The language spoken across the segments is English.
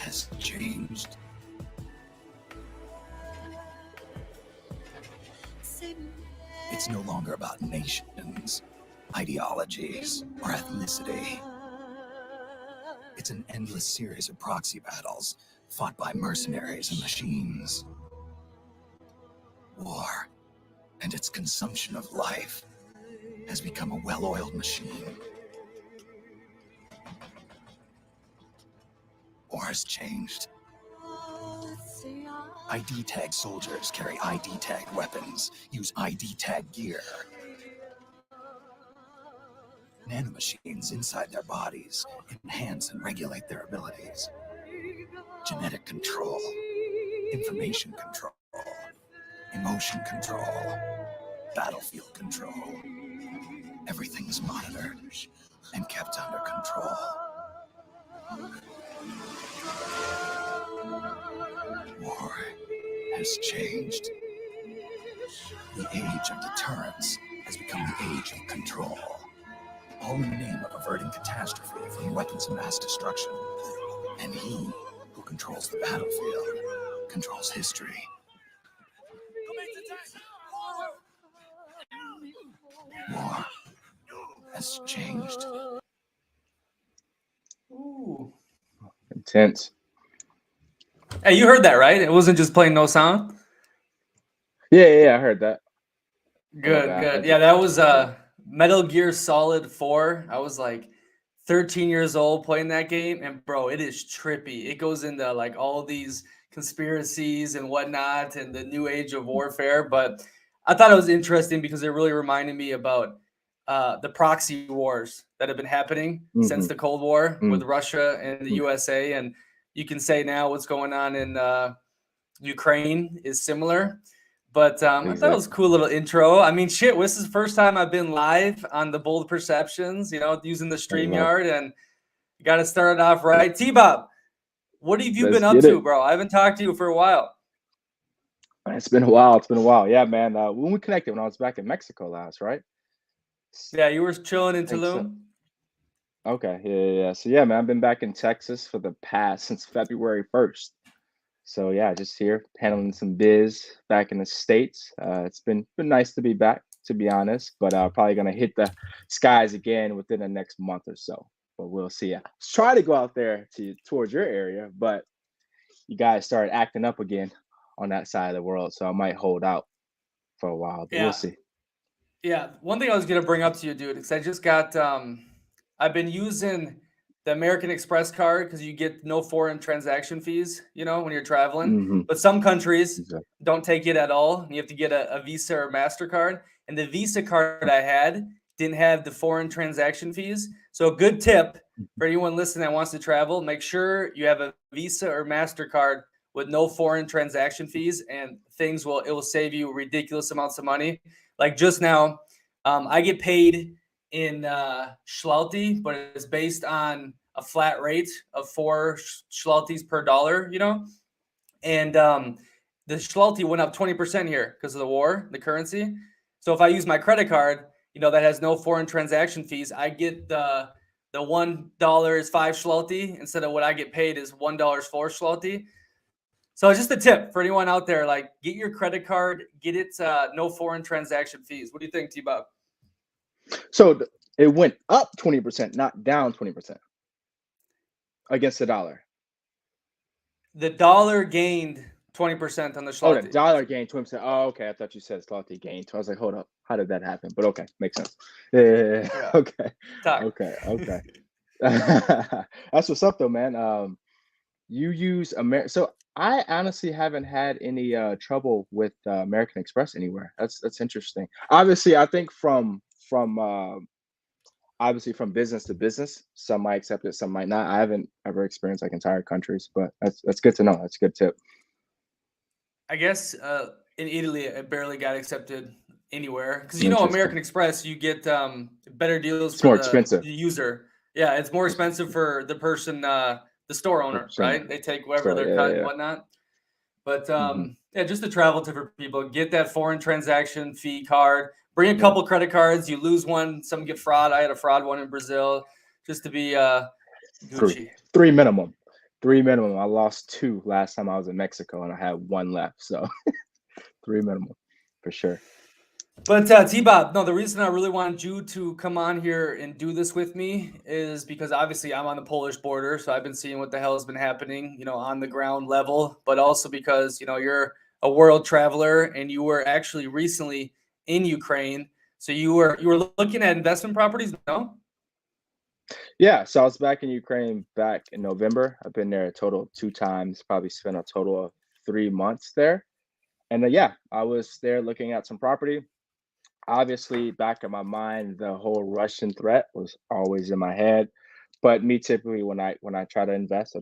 has changed. It's no longer about nations, ideologies, or ethnicity. It's an endless series of proxy battles fought by mercenaries and machines. War and its consumption of life has become a well-oiled machine. War has changed. ID tag soldiers carry ID tag weapons, use ID tag gear. Nanomachines inside their bodies enhance and regulate their abilities. Genetic control, information control, emotion control, battlefield control. Everything's monitored and kept under control. War has changed. The age of deterrence has become the age of control. All in the name of averting catastrophe from weapons of mass destruction. And he who controls the battlefield controls history. War has changed. Ooh. Intense. Hey, you heard that, right? It wasn't just playing no sound? Yeah, I heard that. Good. Yeah, that was Metal Gear Solid 4. I was like 13 years old playing that game, and bro, it is trippy. It goes into like all these conspiracies and whatnot and the new age of warfare. But I thought it was interesting because it really reminded me about the proxy wars that have been happening since the Cold War with Russia and the USA. And you can say now what's going on in Ukraine is similar. But I thought it was a cool little intro. I mean, shit, this is the first time I've been live on the Bold Perceptions, using the StreamYard, and you got to start it off right. T-Bob, what have you been up to, bro? I haven't talked to you for a while. It's been a while. Yeah, man. When we connected, when I was back in Mexico last, right? Yeah, you were chilling in Tulum. So. Okay, yeah. So yeah, man, I've been back in Texas since February 1st. So yeah, just here handling some biz back in the States. It's been nice to be back, to be honest. But probably gonna hit the skies again within the next month or so. But we'll see. I try to go out there towards your area, but you guys started acting up again on that side of the world, so I might hold out for a while. But we'll see. Yeah, one thing I was gonna bring up to you, dude, because I just got I've been using the American Express card because you get no foreign transaction fees, when you're traveling. But some countries don't take it at all. You have to get a Visa or MasterCard. And the Visa card I had didn't have the foreign transaction fees. So a good tip for anyone listening that wants to travel, make sure you have a Visa or MasterCard with no foreign transaction fees, and it will save you ridiculous amounts of money. Like just now, I get paid in Zloty, but it's based on a flat rate of 4 zlotys per dollar, and the Zloty went up 20% here because of the war, the currency. So if I use my credit card, that has no foreign transaction fees, I get the $1 is 5 zloty instead of what I get paid is $1 4 zloty. So just a tip for anyone out there, like get your credit card, get it no foreign transaction fees. What do you think, T-Bob? So it went up 20%, not down 20% against the dollar. The dollar gained 20% on the Zloty. Oh, the dollar gained 20%. Oh, okay. I thought you said Zloty gained. So I was like, hold up. How did that happen? But okay, makes sense. Yeah. Okay. Okay. That's what's up, though, man. You use So I honestly haven't had any trouble with American Express anywhere. That's interesting. Obviously, I think from business to business, some might accept it, some might not. I haven't ever experienced like entire countries, but that's good to know. That's a good tip. I guess in Italy, it barely got accepted anywhere because American Express, you get better deals. It's more expensive. The user. Yeah, it's more expensive for the person, the store owner, right? They take whatever they're cut and whatnot. But just a travel tip for people: get that foreign transaction fee card. Bring a couple credit cards. You lose one, some get fraud. I had a fraud one in Brazil, just to be Gucci. Three minimum. Three minimum. I lost two last time I was in Mexico, and I had one left. So three minimum for sure. But T-Bob, no, the reason I really wanted you to come on here and do this with me is because obviously I'm on the Polish border, so I've been seeing what the hell has been happening, on the ground level, but also because, you're a world traveler and you were actually recently in Ukraine. So you were looking at investment properties, no? Yeah, so I was back in Ukraine back in November. I've been there a total of two times, probably spent a total of 3 months there. And yeah, I was there looking at some property. Obviously, back in my mind, the whole Russian threat was always in my head. But me typically when I try to invest,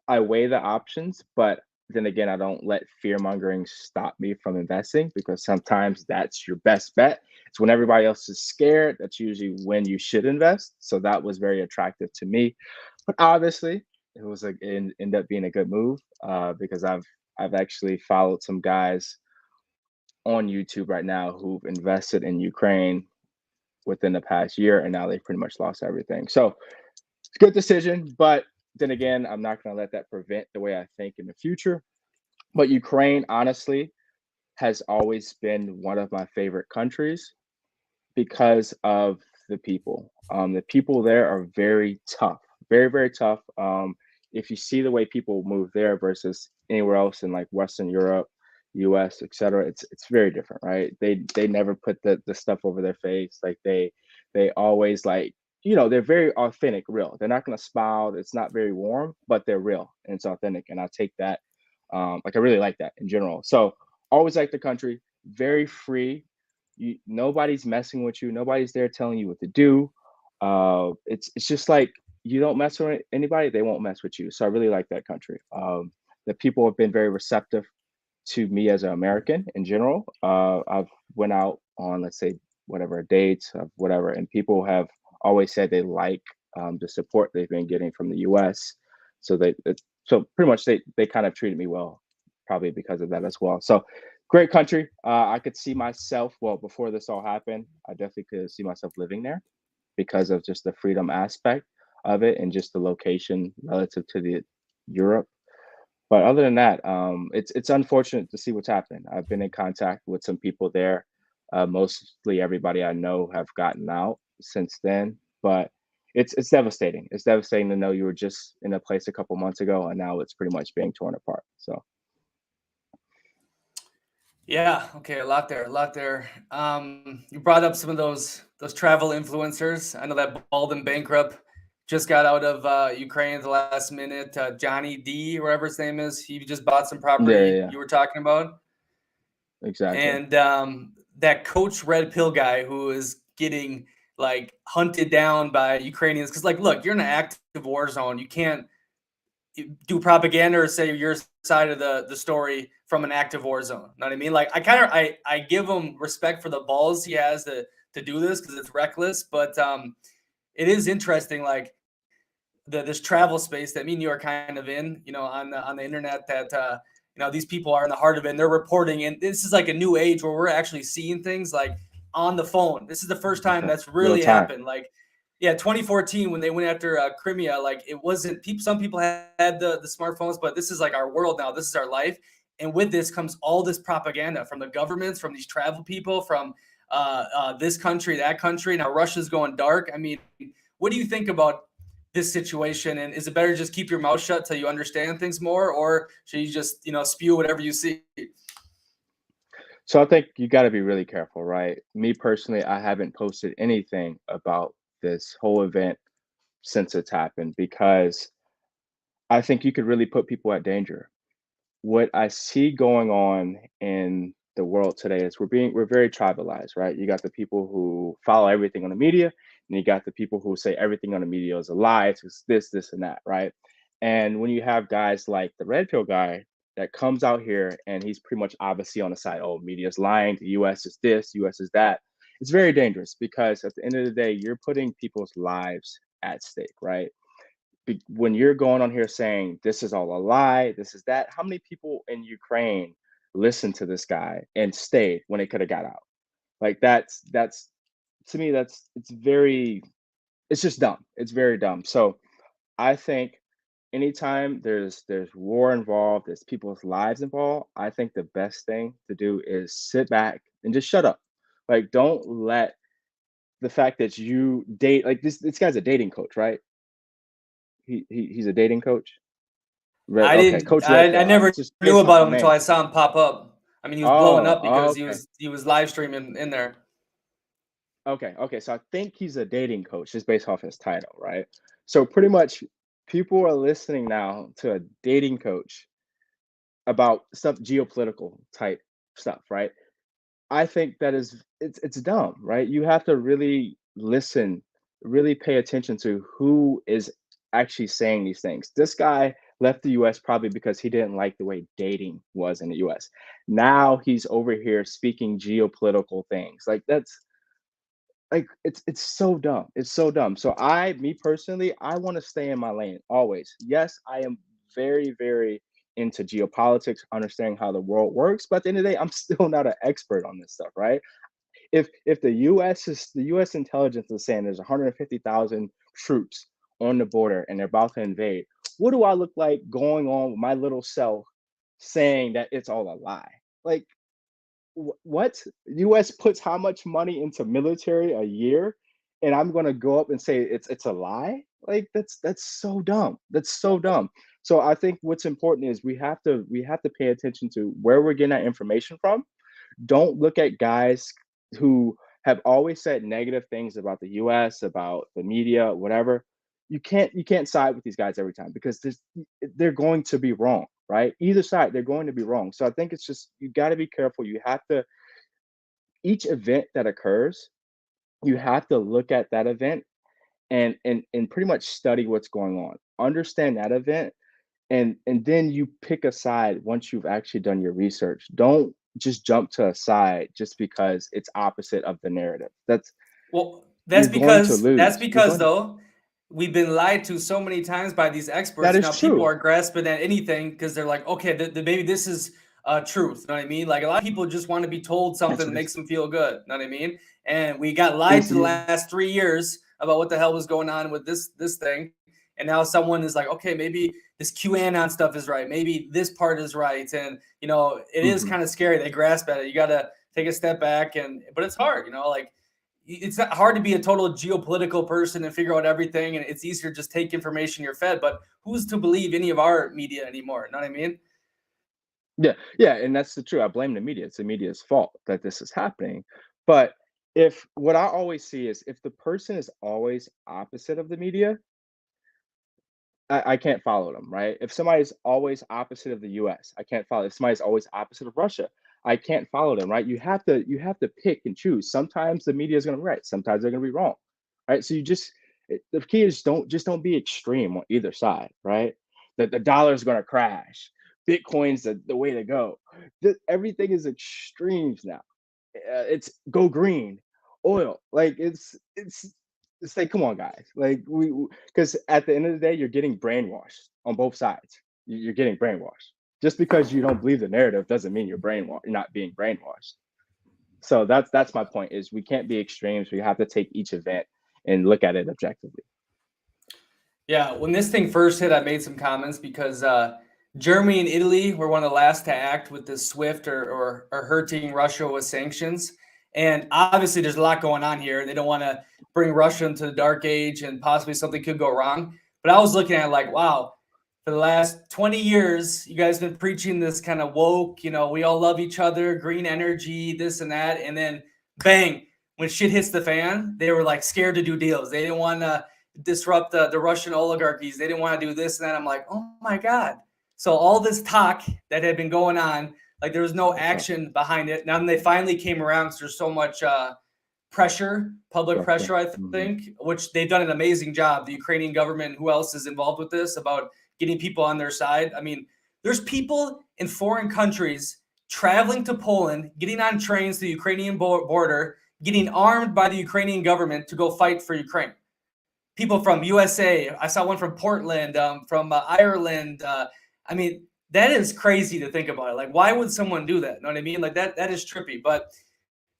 I weigh the options, but then again, I don't let fear mongering stop me from investing because sometimes that's your best bet. It's when everybody else is scared, that's usually when you should invest. So that was very attractive to me. But obviously, it ended up being a good move because I've actually followed some guys on YouTube right now who've invested in Ukraine within the past year, and now they've pretty much lost everything. So it's a good decision, but then again, I'm not going to let that prevent the way I think in the future. But Ukraine, honestly, has always been one of my favorite countries because of the people. The people there are very tough, very, very tough. If you see the way people move there versus anywhere else in like Western Europe, US, etc., it's very different, right? They never put the stuff over their face. Like they always like, they're very authentic, real. They're not gonna smile. It's not very warm, but they're real and it's authentic. And I take that, like I really like that in general. So always like the country, very free. Nobody's messing with you. Nobody's there telling you what to do. It's just like you don't mess with anybody, they won't mess with you. So I really like that country. The people have been very receptive to me as an American in general. I've went out on, let's say, whatever dates of whatever, and people have always said they like the support they've been getting from the U.S. So so pretty much they kind of treated me well, probably because of that as well. So great country. I could see myself. Well, before this all happened, I definitely could see myself living there because of just the freedom aspect of it and just the location relative to the Europe. But other than that, it's unfortunate to see what's happened. I've been in contact with some people there. Mostly everybody I know have gotten out since then, but it's devastating. It's devastating to know you were just in a place a couple months ago and now it's pretty much being torn apart. So Yeah, okay, a lot there, a lot there. You brought up some of those travel influencers. I know that Baldwin Bankrupt just got out of Ukraine at the last minute. Johnny D, whatever his name is, he just bought some yeah, yeah, property yeah, you were talking about. exactly. And that Coach Red Pill guy who is getting like hunted down by Ukrainians because, like, look, you're in an active war zone. You can't do propaganda or say your side of the story from an active war zone. Know what I mean? Like I give him respect for the balls he has to do this because it's reckless, but it is interesting like this travel space that me and you are kind of in, on the internet that these people are in the heart of it and they're reporting and this is like a new age where we're actually seeing things like on the phone. This is the first time that's Real really time. happened. Like, yeah, 2014 when they went after Crimea, like it wasn't people. Some people had the smartphones, but this is like our world now. This is our life, and with this comes all this propaganda from the governments, from these travel people, from this country, that country. Now Russia's going dark. I mean, what do you think about this situation? And is it better to just keep your mouth shut till you understand things more, or should you just spew whatever you see? So I think you got to be really careful, right? Me personally, I haven't posted anything about this whole event since it's happened because I think you could really put people at danger. What I see going on in the world today is we're very tribalized, right? You got the people who follow everything on the media, and you got the people who say everything on the media is a lie, it's this, and that, right? And when you have guys like the red pill guy that comes out here and he's pretty much obviously on the side, oh, media's lying, the US is this, US is that. It's very dangerous because at the end of the day, you're putting people's lives at stake, right? When you're going on here saying this is all a lie, this is that, how many people in Ukraine listened to this guy and stayed when they could have got out? Like that's to me, it's just dumb. It's very dumb. So I think anytime there's war involved, there's people's lives involved, I think the best thing to do is sit back and just shut up. Like, don't let the fact that you date, like, this guy's a dating coach, right? He's a dating coach? Right, I okay, didn't. Coach Redfield. I never Just knew based off about the him until name. I saw him pop up. I mean, he was blowing up Oh, because okay. he was live streaming in there. Okay. So I think he's a dating coach just based off his title, right? So pretty much people are listening now to a dating coach about stuff, geopolitical type stuff, right? I think that is it's dumb, right? You have to really listen, really pay attention to who is actually saying these things. This guy left the US probably because he didn't like the way dating was in the US. Now he's over here speaking geopolitical things. Like, that's like, it's so dumb. It's so dumb. So me personally, I want to stay in my lane always. Yes, I am very, very into geopolitics, understanding how the world works. But at the end of the day, I'm still not an expert on this stuff, right? If the US intelligence is saying there's 150,000 troops on the border and they're about to invade, what do I look like going on with my little self saying that it's all a lie? Like, what? US puts how much money into military a year, and I'm gonna go up and say it's a lie? Like, that's so dumb. That's so dumb. So I think what's important is we have to pay attention to where we're getting that information from. Don't look at guys who have always said negative things about the US, about the media, whatever. You can't side with these guys every time because they're going to be wrong, right? Either side, they're going to be wrong. So I think it's just you got to be careful. You have to each event that occurs, you have to look at that event and pretty much study what's going on. Understand that event and then you pick a side once you've actually done your research. Don't just jump to a side just because it's opposite of the narrative. Well, You're going to that's lose. You're because going to though we've been lied to so many times by these That experts. is Now people true. are grasping at anything because they're like, okay, maybe this is truth. You know what I mean? Like a lot of people just want to be told something That's that what makes it's them feel good. You know what I mean? And we got lied it's to the you last 3 years about what the hell was going on with this thing. And now someone is like, okay, maybe this QAnon stuff is right. Maybe this part is right. And it is mhm. kind of scary. They grasp at it. You got to take a step back, but it's hard. Like it's not hard to be a total geopolitical person and figure out everything, and it's easier to just take information you're fed. But who's to believe any of our media anymore? You know what I mean? Yeah, and that's the truth. I blame the media. It's the media's fault that this is happening. But if what I always see is if the person is always opposite of the media, I can't follow them, right? If somebody's always opposite of the US, I can't follow. If somebody's always opposite of Russia, I can't follow them, right? You have to pick and choose. Sometimes the media is going to be right, sometimes they're going to be wrong, right? So the key is don't be extreme on either side, right? The dollar is going to crash. Bitcoin's the way to go. Everything is extremes now. It's go green, oil. Like it's like, come on, guys. Like because at the end of the day, you're getting brainwashed on both sides. You're getting brainwashed. Just because you don't believe the narrative doesn't mean you're brainwashed. You're not being brainwashed. So that's my point. Is we can't be extremes. We have to take each event and look at it objectively. Yeah, when this thing first hit, I made some comments because Germany and Italy were one of the last to act with this SWIFT or hurting Russia with sanctions. And obviously, there's a lot going on here. They don't want to bring Russia into the dark age and possibly something could go wrong. But I was looking at it like, wow, for the last 20 years, you guys been preaching this kind of woke, we all love each other, green energy, this and that. And then bang, when shit hits the fan, they were like scared to do deals. They didn't want to disrupt the Russian oligarchies. They didn't want to do this and that. I'm like, oh my God. So all this talk that had been going on, like there was no action behind it. Now they finally came around because there's so much public Pressure. pressure, I Mhm. think, which they've done an amazing job. The Ukrainian government, who else is involved with this, about getting people on their side. I mean, there's people in foreign countries traveling to Poland, getting on trains to the Ukrainian border, getting armed by the Ukrainian government to go fight for Ukraine. People from USA. I saw one from Portland, from Ireland. I mean, that is crazy to think about it. Like, why would someone do that? You know what I mean? Like that is trippy. But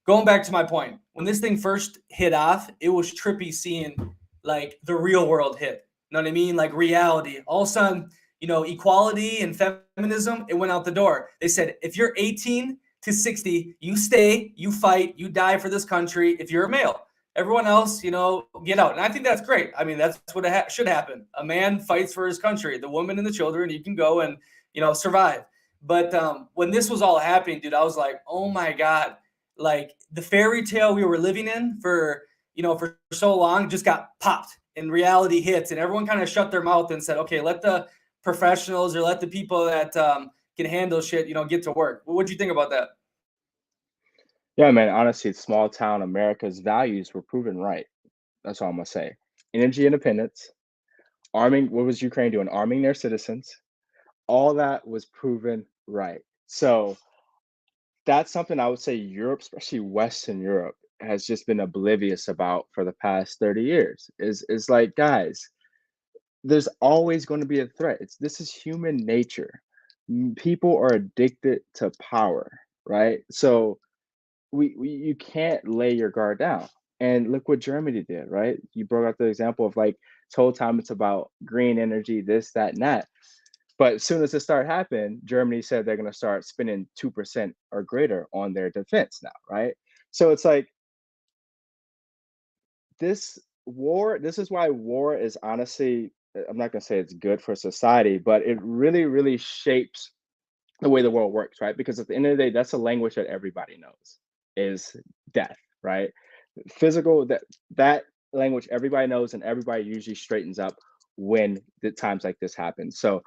going back to my point, when this thing first hit off, it was trippy seeing like the real world hit. know what I mean? Like reality. All of a sudden, equality and feminism, it went out the door. They said, if you're 18 to 60, you stay, you fight, you die for this country if you're a male. Everyone else, get out. And I think that's great. I mean, that's what should happen. A man fights for his country, the woman and the children, you can go and, survive. But when this was all happening, dude, I was like, oh my God, like the fairy tale we were living in for so long just got popped and reality hits, and everyone kind of shut their mouth and said, okay, let the professionals or let the people that can handle shit, get to work. What do you think about that? Yeah, man. Honestly, small town America's values were proven right. That's all I'm gonna say. Energy independence, arming. What was Ukraine doing? Arming their citizens. All that was proven right. So that's something I would say Europe, especially Western Europe, has just been oblivious about for the past 30 years. Is like, guys, there's always going to be a threat. This is human nature. People are addicted to power, right? So we you can't lay your guard down. And look what Germany did, right? You brought up the example of like this whole time it's about green energy, this, that, and that. But as soon as it started happening, Germany said they're going to start spending 2% or greater on their defense now, right? So it's like this is why war is honestly, I'm not going to say it's good for society, but it really, really shapes the way the world works, right? Because at the end of the day, that's a language that everybody knows is death, right? Physical, that language everybody knows, and everybody usually straightens up when the times like this happen. So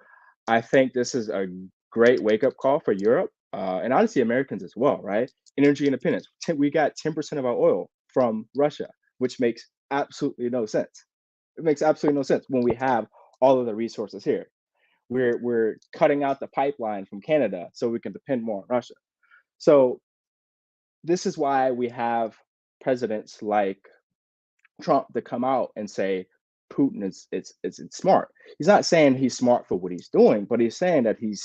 I think this is a great wake up call for Europe, and honestly Americans as well, right? Energy independence. We got 10% of our oil from Russia, which makes absolutely no sense. It makes absolutely no sense when we have all of the resources here. We're cutting out the pipeline from Canada so we can depend more on Russia. So this is why we have presidents like Trump to come out and say Putin is it's smart. He's not saying he's smart for what he's doing, but he's saying that he's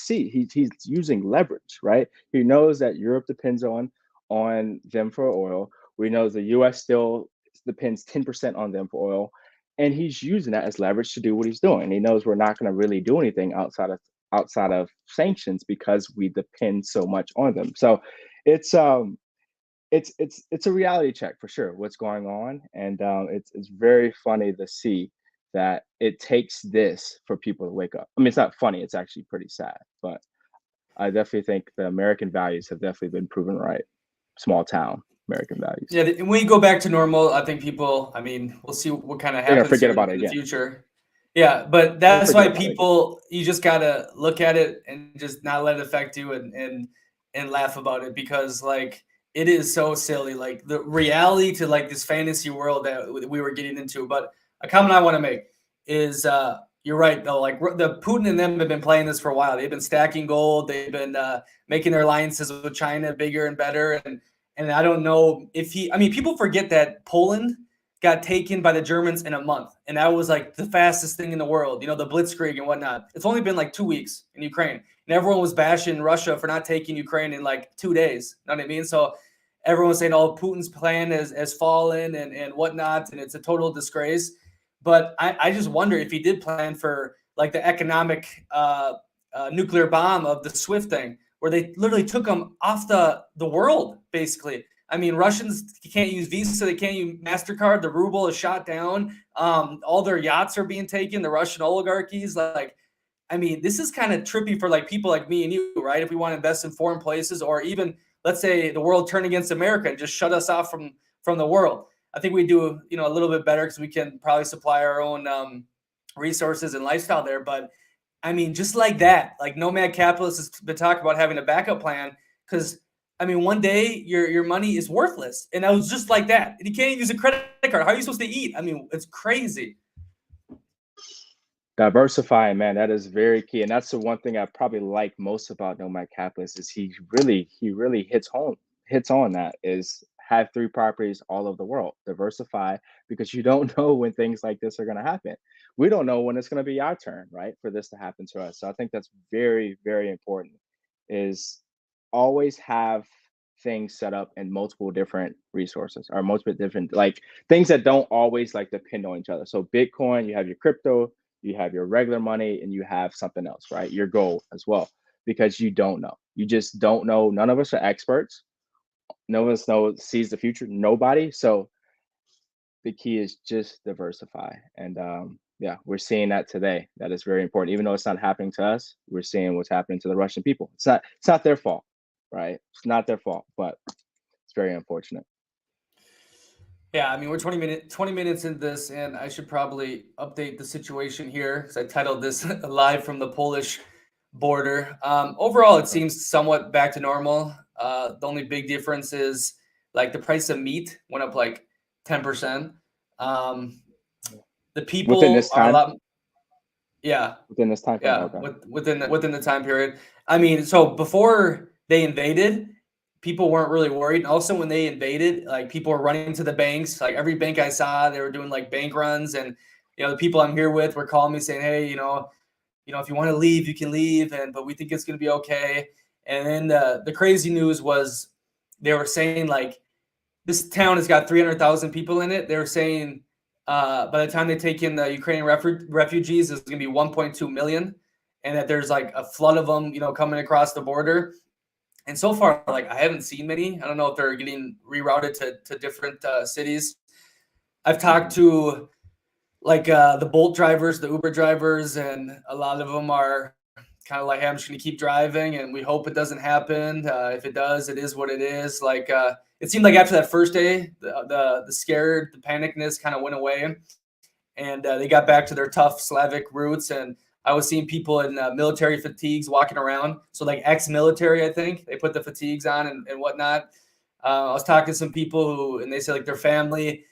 using leverage, right? He knows that Europe depends on them for oil. We know the U.S. still depends 10% on them for oil, and he's using that as leverage to do what he's doing. He knows we're not going to really do anything outside of sanctions because we depend so much on them. So it's it's a reality check for sure what's going on, and it's very funny to see that it takes this for people to wake up. I mean, it's not funny; it's actually pretty sad. But I definitely think the American values have definitely been proven right. Small town American values. Yeah, and when you go back to normal, I think people, I mean, we'll see what kind of They're gonna happens forget here about it in the again. future. Yeah, but They'll that's forget why about it again. people, you just gotta look at it and just not let it affect you and laugh about it, because like it is so silly, like the reality to like this fantasy world that we were getting into. But a comment I want to make is you're right though, like the Putin and them have been playing this for a while. They've been stacking gold, they've been making their alliances with China bigger and better, and I don't know if I mean, people forget that Poland got taken by the Germans in a month. And that was like the fastest thing in the world, the blitzkrieg and whatnot. It's only been like 2 weeks in Ukraine. And everyone was bashing Russia for not taking Ukraine in like 2 days. You know what I mean? So everyone was saying, oh, Putin's plan has fallen and whatnot. And it's a total disgrace. But I just wonder if he did plan for like the economic nuclear bomb of the SWIFT thing, where they literally took them off the world, basically. I mean, Russians can't use Visa, they can't use MasterCard, the ruble is shot down. All their yachts are being taken, the Russian oligarchies. Like, I mean, this is kind of trippy for like people like me and you, right? If we want to invest in foreign places, or even let's say the world turned against America and just shut us off from the world. I think we do, a little bit better because we can probably supply our own resources and lifestyle there. But I mean, just like that, like Nomad Capitalist has been talking about having a backup plan, because I mean, one day your money is worthless, and that was just like that. And you can't even use a credit card. How are you supposed to eat? I mean, it's crazy. Diversifying, man, that is very key, and that's the one thing I probably like most about Nomad Capitalist is he really hits on that is have three properties all over the world. Diversify because you don't know when things like this are going to happen. We don't know when it's going to be our turn, right, for this to happen to us. So I think that's very, very important. Is always have things set up in multiple different resources or multiple different like things that don't always like depend on each other. So Bitcoin, you have your crypto, you have your regular money, and you have something else, right? Your goal as well, because you don't know. You just don't know. None of us are experts. None of us sees the future. Nobody. So the key is just diversify. And yeah, we're seeing that today. That is very important. Even though it's not happening to us, we're seeing what's happening to the Russian people. It's not their fault, right? It's not their fault, but it's very unfortunate. Yeah, I mean, we're 20 minutes into this, and I should probably update the situation here because I titled this live from the Polish border. Overall, it seems somewhat back to normal. The only big difference is like the price of meat went up like 10%. The Within people this are a time, lot. Yeah, within this time frame, yeah, okay. within the time period. I mean, so before they invaded, people weren't really worried. And also, when they invaded, like people were running to the banks. Like every bank I saw, they were doing like bank runs, and the people I'm here with were calling me saying, "Hey, if you want to leave, you can leave, but we think it's going to be okay." And then the crazy news was they were saying like this town has got 300,000 people in it. They were saying by the time they take in the Ukrainian refugees, it's going to be 1.2 million, and that there's like a flood of them, coming across the border. And so far, like I haven't seen many. I don't know if they're getting rerouted to different cities. I've talked to like the Bolt drivers, the Uber drivers, and a lot of them are kind of like, hey, I'm just going to keep driving, and we hope it doesn't happen. If it does, it is what it is. Like it seemed like after that first day, the scared, the panicness kind of went away, and they got back to their tough Slavic roots. And I was seeing people in military fatigues walking around. So like ex-military, I think they put the fatigues on and whatnot. I was talking to some people and they said like their family,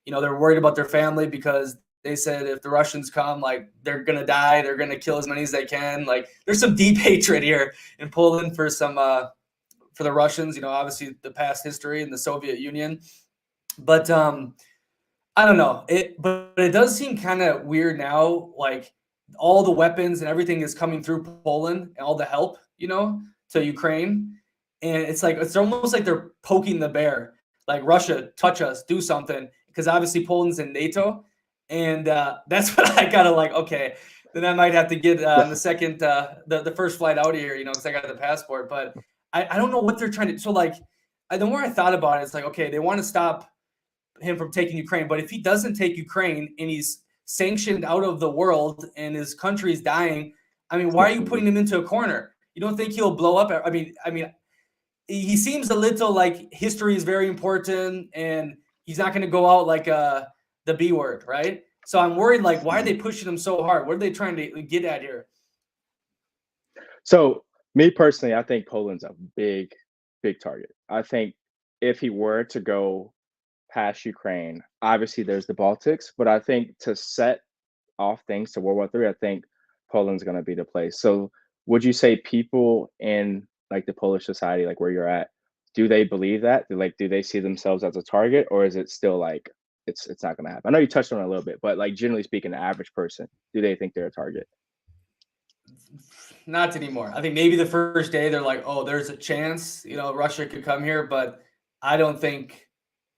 they're worried about their family because they said if the Russians come, like they're gonna die, they're gonna kill as many as they can. Like there's some deep hatred here in Poland for for the Russians. Obviously the past history in the Soviet Union, but I don't know but it does seem kind of weird now. Like all the weapons and everything is coming through Poland and all the help, to Ukraine, and it's like it's almost like they're poking the bear. Like Russia, touch us, do something, because obviously Poland's in NATO. And that's what I gotta like. Okay, then I might have to get on the second, the first flight out of here, because I got the passport. But I don't know what they're trying to. So like, the more I thought about it, it's like, okay, they want to stop him from taking Ukraine, but if he doesn't take Ukraine and he's sanctioned out of the world and his country is dying, I mean, why are you putting him into a corner? You don't think he'll blow up? I mean, he seems a little like history is very important, and he's not going to go out like the B word, right? So I'm worried, like, why are they pushing him so hard? What are they trying to get at here? So me personally, I think Poland's a big, big target. I think if he were to go past Ukraine, obviously there's the Baltics, but I think to set off things to World War III, I think Poland's going to be the place. So would you say people in like the Polish society, like where you're at, do they believe that? Do they see themselves as a target, or is it still like it's not going to happen? I know you touched on it a little bit, but like generally speaking, the average person, do they think they're a target? Not anymore. I think maybe the first day they're like, oh, there's a chance, Russia could come here, but I don't think.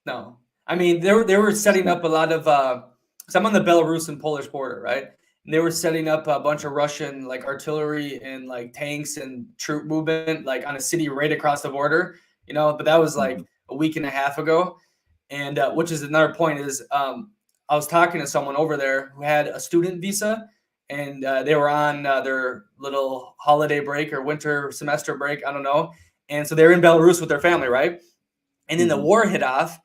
No. I mean, they were setting up a lot of because I'm on the Belarus and Polish border, right? And they were setting up a bunch of Russian like artillery and like tanks and troop movement like on a city right across the border, but that was like a week and a half ago. And which is another point is I was talking to someone over there who had a student visa, and they were on their little holiday break or winter semester break, I don't know. And so they're in Belarus with their family, right? And then the war hit off,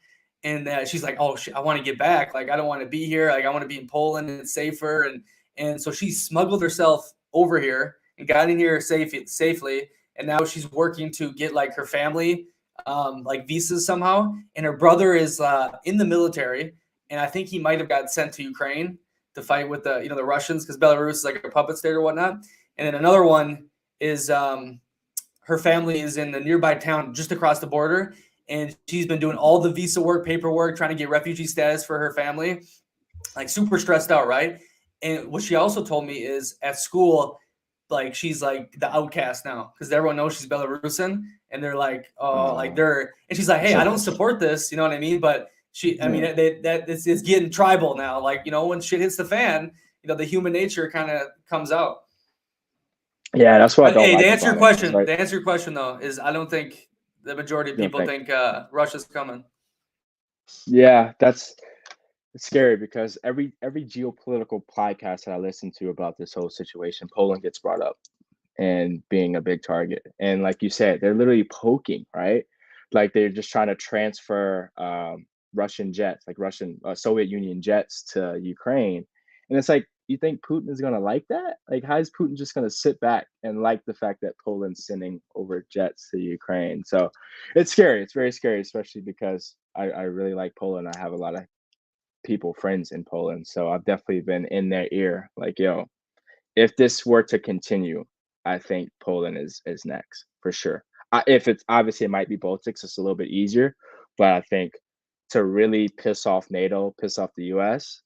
and she's like, "Oh, I want to get back. Like, I don't want to be here. Like, I want to be in Poland. And it's safer." And so she smuggled herself over here and got in here safely. And now she's working to get like her family like visas somehow. And her brother is in the military, and I think he might have got sent to Ukraine to fight with the the Russians, because Belarus is like a puppet state or whatnot. And then another one is her family is in the nearby town just across the border. And she's been doing all the visa work, paperwork, trying to get refugee status for her family, like super stressed out, right? And what she also told me is at school, like she's like the outcast now because everyone knows she's Belarusian, and they're like, oh, like and she's like, hey, I don't support this, you know what I mean? But I mean, it's getting tribal now. Like, when shit hits the fan, the human nature kind of comes out. Yeah, that's what I don't Hey, like to answer your about it. question, Right? to answer your question though, is I don't think the majority of You don't people think? think Russia's coming. Yeah, it's scary because every geopolitical podcast that I listen to about this whole situation, Poland gets brought up and being a big target. And like you said, they're literally poking, right? Like they're just trying to transfer Russian jets, like Russian Soviet Union jets to Ukraine. And it's like, you think Putin is going to like that? Like, how is Putin just going to sit back and like the fact that Poland's sending over jets to Ukraine? So it's scary. It's very scary, especially because I really like Poland. I have a lot of people, friends in Poland. So I've definitely been in their ear, like, yo, if this were to continue, I think Poland is next for sure. If it's obviously it might be Baltics, it's a little bit easier, but I think to really piss off NATO, piss off the US,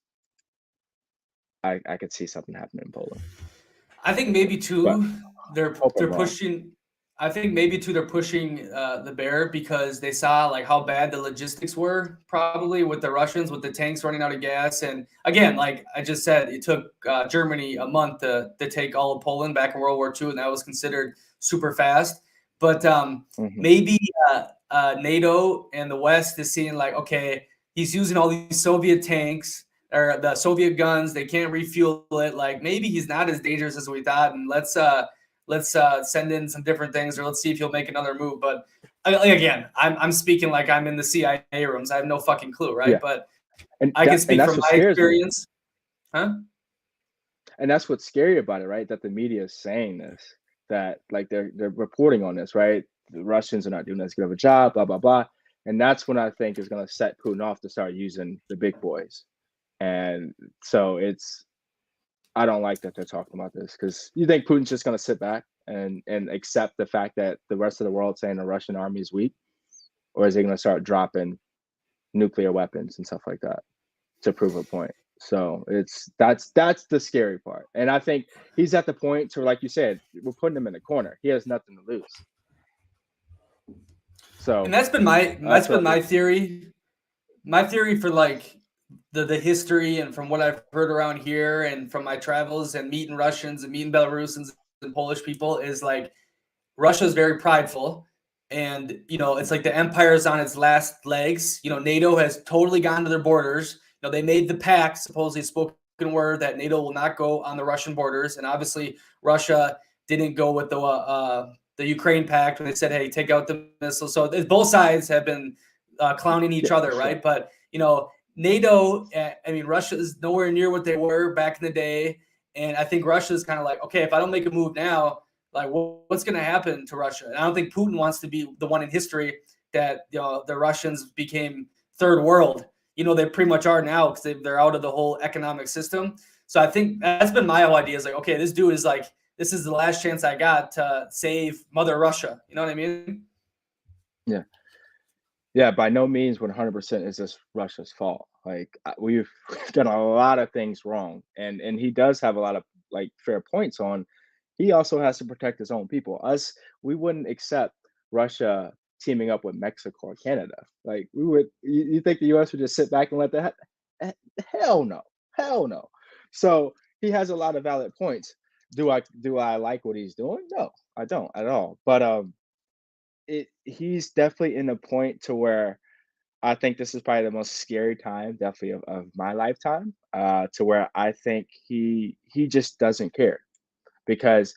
I could see something happening in Poland. I think maybe But too hope they're I'm wrong. pushing. I think maybe too they're pushing the bear because they saw like how bad the logistics were probably with the Russians with the tanks running out of gas, and again, like I just said, it took Germany a month to take all of Poland back in World War II, and that was considered super fast. But maybe NATO and the West is seeing like, okay, he's using all these Soviet tanks or the Soviet guns. They can't refuel it. Like maybe he's not as dangerous as we thought, and let's send in some different things, or let's see if he'll make another move. But again, I'm speaking like I'm in the CIA rooms. I have no fucking clue, right? Yeah. But And I can speak that's from what my scares me. experience. Huh? And that's what's scary about it, right? That the media is saying this, that like they're reporting on this, right? The Russians are not doing as good of a job, blah blah blah. And that's when I think is going to set Putin off to start using the big boys. And so I don't like that they're talking about this because you think Putin's just going to sit back and accept the fact that the rest of the world saying the Russian army is weak, or is he going to start dropping nuclear weapons and stuff like that to prove a point? So that's the scary part, and I think he's at the point to, like you said, we're putting him in the corner. He has nothing to lose. So, and that's been my theory. My theory for like the history and from what I've heard around here and from my travels and meeting Russians and meeting Belarusians and Polish people is like Russia is very prideful, and it's like the empire is on its last legs. NATO has totally gone to their borders. They made the pact, supposedly spoken word, that NATO will not go on the Russian borders, and obviously Russia didn't go with the Ukraine pact when they said, "Hey, take out the missiles." So both sides have been clowning each other, sure. right? But NATO, I mean, Russia is nowhere near what they were back in the day, and I think Russia is kind of like, okay, if I don't make a move now, like what's going to happen to Russia? And I don't think Putin wants to be the one in history that the Russians became third world. They pretty much are now because they're out of the whole economic system. So I think that's been my whole idea is like, okay, this dude is like, this is the last chance I got to save Mother Russia. You know what I mean? Yeah. Yeah, by no means 100% is this Russia's fault. Like we've done a lot of things wrong, and he does have a lot of like fair points on. He also has to protect his own people. We wouldn't accept Russia teaming up with Mexico or Canada. Like we would. You think the U.S. would just sit back and let that? Hell no, hell no. So he has a lot of valid points. Do I like what he's doing? No, I don't at all. But he's definitely in a point to where I think this is probably the most scary time, definitely of my lifetime, to where I think he just doesn't care because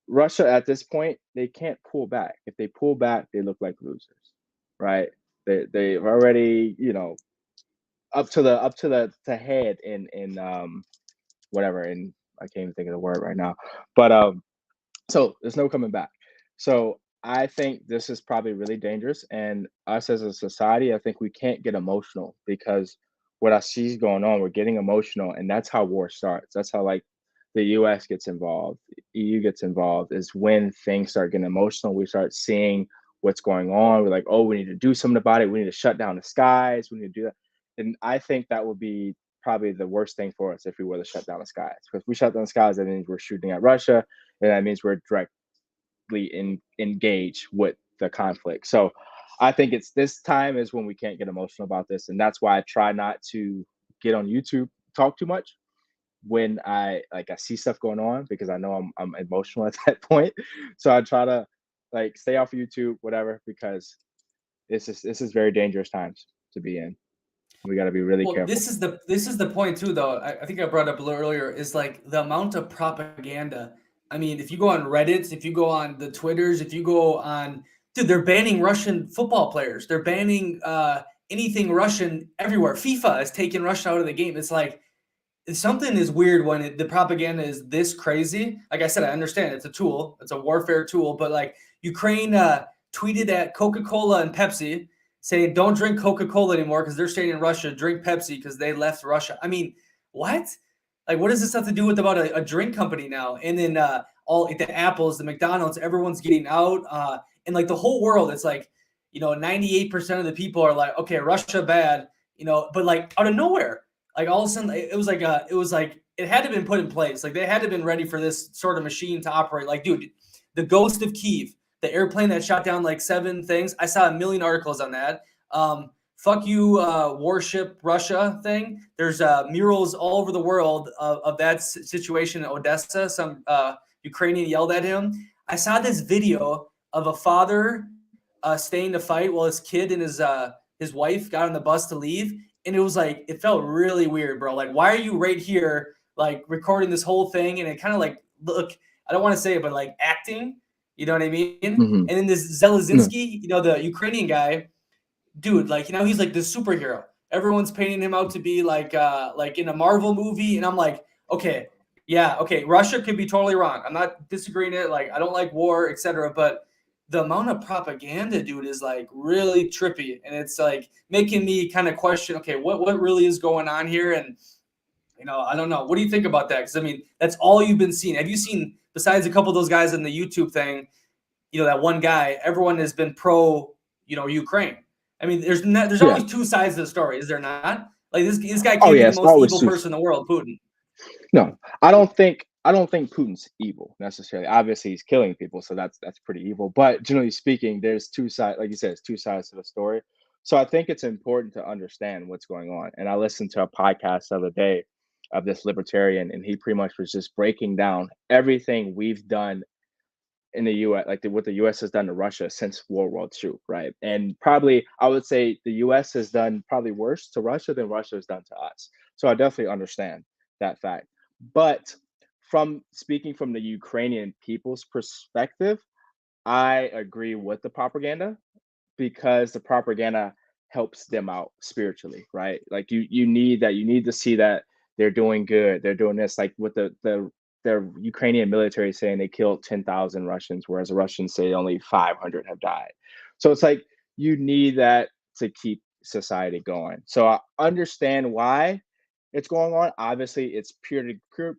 Russia at this point they can't pull back. If they pull back, they look like losers, right? They've already up to the head in whatever, and I can't even think of the word right now, but so there's no coming back. So I think this is probably really dangerous. And us as a society, I think we can't get emotional because what I see is going on, we're getting emotional, and that's how war starts. That's how like the US gets involved, EU gets involved, is when things start getting emotional. We start seeing what's going on. We're like, oh, we need to do something about it. We need to shut down the skies. We need to do that. And I think that would be probably the worst thing for us if we were to shut down the skies. Because if we shut down the skies, that means we're shooting at Russia, and that means we're directly engaged with the conflict. So I think it's this time is when we can't get emotional about this, and that's why I try not to get on YouTube talk too much when I see stuff going on because I know I'm emotional at that point. So I try to like stay off of YouTube, whatever, because this is very dangerous times to be in. We got to be really Well, careful. this is the point too, though. I think I brought up a little earlier is like the amount of propaganda. I mean, if you go on Reddit, if you go on the Twitters, if you go on, dude, they're banning Russian football players. They're banning anything Russian everywhere. FIFA is taking Russia out of the game. It's like something is weird when the propaganda is this crazy. Like I said, I understand it's a tool, it's a warfare tool, but like Ukraine tweeted at Coca-Cola and Pepsi saying, "Don't drink Coca-Cola anymore because they're staying in Russia. Drink Pepsi because they left Russia." I mean, what? Like, what does this have to do with about a drink company now? And then all like, the Apples, the McDonald's, everyone's getting out, and like the whole world, it's like 98% of the people are like, okay, Russia bad, but like out of nowhere. Like all of a sudden, it was like it had to have been put in place. Like they had to have been ready for this sort of machine to operate. Like, dude, the Ghost of Kiev, the airplane that shot down like 7 things. I saw a million articles on that. Fuck you, warship Russia thing. There's murals all over the world of that situation in Odessa. Some Ukrainian yelled at him. I saw this video of a father staying to fight while his kid and his wife got on the bus to leave. And it was like, it felt really weird, bro. Like, why are you right here, like recording this whole thing? And it kind of like, look, I don't want to say it, but like acting, you know what I mean? Mm-hmm. And then this Zelensky, the Ukrainian guy, dude, like, he's like this superhero. Everyone's painting him out to be like in a Marvel movie. And I'm like, okay, yeah, okay. Russia could be totally wrong. I'm not disagreeing it. Like, I don't like war, etc. But the amount of propaganda, dude, is like really trippy, and it's like making me kind of question, okay, what really is going on here? And I don't know. What do you think about that? Because I mean, that's all you've been seeing. Have you seen, besides a couple of those guys in the YouTube thing, that one guy? Everyone has been pro, Ukraine. I mean, there's Yeah. always two sides of the story, is there not? Like this guy Oh can't be yeah, the it's most always evil two. person in the world, Putin. No, I don't think Putin's evil necessarily. Obviously, he's killing people, so that's pretty evil. But generally speaking, there's two sides. Like you said, it's two sides to the story. So I think it's important to understand what's going on. And I listened to a podcast the other day of this libertarian, and he pretty much was just breaking down everything we've done in the U.S., like what the U.S. has done to Russia since World War II, right? And probably I would say the U.S. has done probably worse to Russia than Russia has done to us. So I definitely understand that fact. But from speaking from the Ukrainian people's perspective, I agree with the propaganda because the propaganda helps them out spiritually, right? Like you need that. You need to see that they're doing good. They're doing this, like with the Ukrainian military saying they killed 10,000 Russians, whereas the Russians say only 500 have died. So it's like you need that to keep society going. So I understand why it's going on. Obviously, it's pretty clear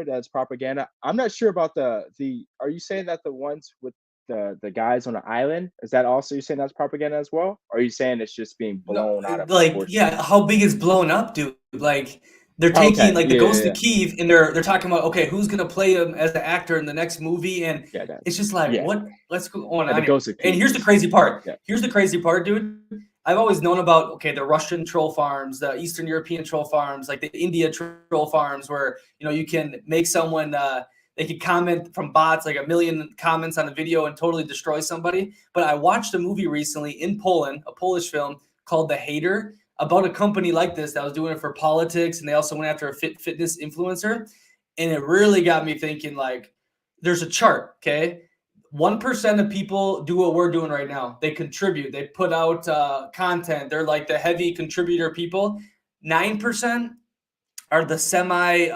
that it's propaganda. I'm not sure about the. Are you saying that the ones with the guys on the island, is that also you saying that's propaganda as well? Or are you saying it's just being No, blown out of like, proportion? yeah, how big is blown up, dude? Like, they're taking Okay, like the yeah, yeah, Ghost of yeah, Kiev, and they're talking about, okay, who's gonna play him as the actor in the next movie, and yeah. That, it's just like, yeah. what? Let's go on The here. Ghost of And Kiev here's the is crazy part. yeah. Here's the crazy part, dude. I've always known about, okay, the Russian troll farms, the Eastern European troll farms, like the India troll farms, where you can make someone they could comment from bots, like 1 million comments on a video and totally destroy somebody. But I watched a movie recently in Poland, a Polish film called The Hater, about a company like this that was doing it for politics, and they also went after a fitness influencer. And it really got me thinking, like, there's a chart, okay? 1% of people do what we're doing right now. They contribute. They put out content. They're like the heavy contributor people. 9% are the semi